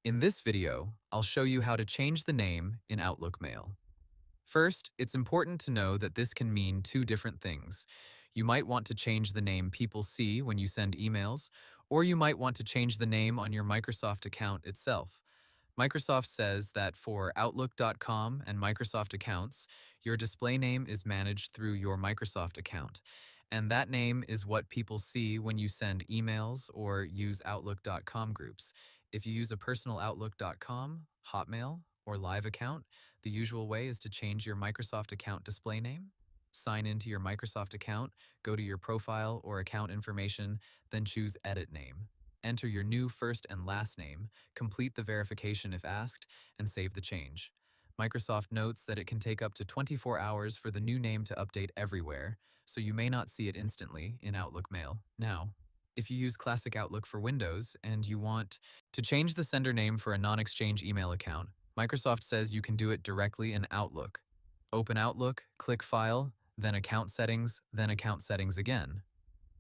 In this video, I'll show you how to change the name in Outlook Mail. First, it's important to know that this can mean two different things. You might want to change the name people see when you send emails, or you might want to change the name on your Microsoft account itself. Microsoft says that for Outlook.com and Microsoft accounts, your display name is managed through your Microsoft account, and that name is what people see when you send emails or use Outlook.com groups. If you use a personal Outlook.com, Hotmail, or Live account, the usual way is to change your Microsoft account display name. Sign into your Microsoft account, go to your profile or account information, then choose Edit Name. Enter your new first and last name, complete the verification if asked, and save the change. Microsoft notes that it can take up to 24 hours for the new name to update everywhere, so you may not see it instantly in Outlook Mail. Now, if you use Classic Outlook for Windows and you want to change the sender name for a non-exchange email account, Microsoft says you can do it directly in Outlook. Open Outlook, click File, then Account Settings again.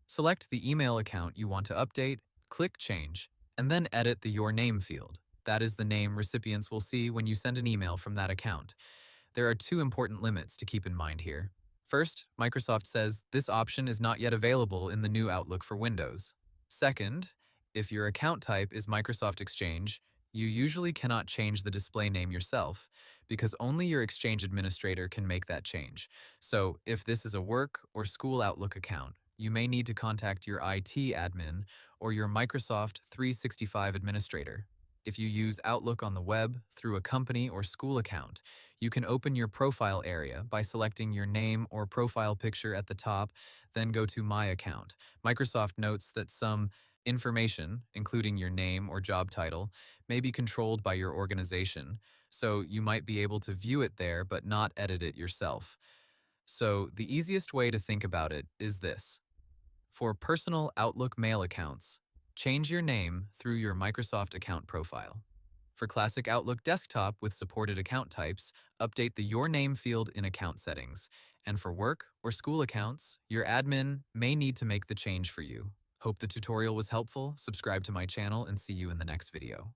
Select the email account you want to update, click Change, and then edit the Your Name field. That is the name recipients will see when you send an email from that account. There are two important limits to keep in mind here. First, Microsoft says this option is not yet available in the new Outlook for Windows. Second, if your account type is Microsoft Exchange, you usually cannot change the display name yourself because only your Exchange administrator can make that change. So, if this is a work or school Outlook account, you may need to contact your IT admin or your Microsoft 365 administrator. If you use Outlook on the web through a company or school account, you can open your profile area by selecting your name or profile picture at the top, then go to My Account. Microsoft notes that some information, including your name or job title, may be controlled by your organization, so you might be able to view it there but not edit it yourself. So the easiest way to think about it is this. For personal Outlook Mail accounts, change your name through your Microsoft account profile. For Classic Outlook Desktop with supported account types, update the Your Name field in Account Settings. And for work or school accounts, your admin may need to make the change for you. Hope the tutorial was helpful. Subscribe to my channel and see you in the next video.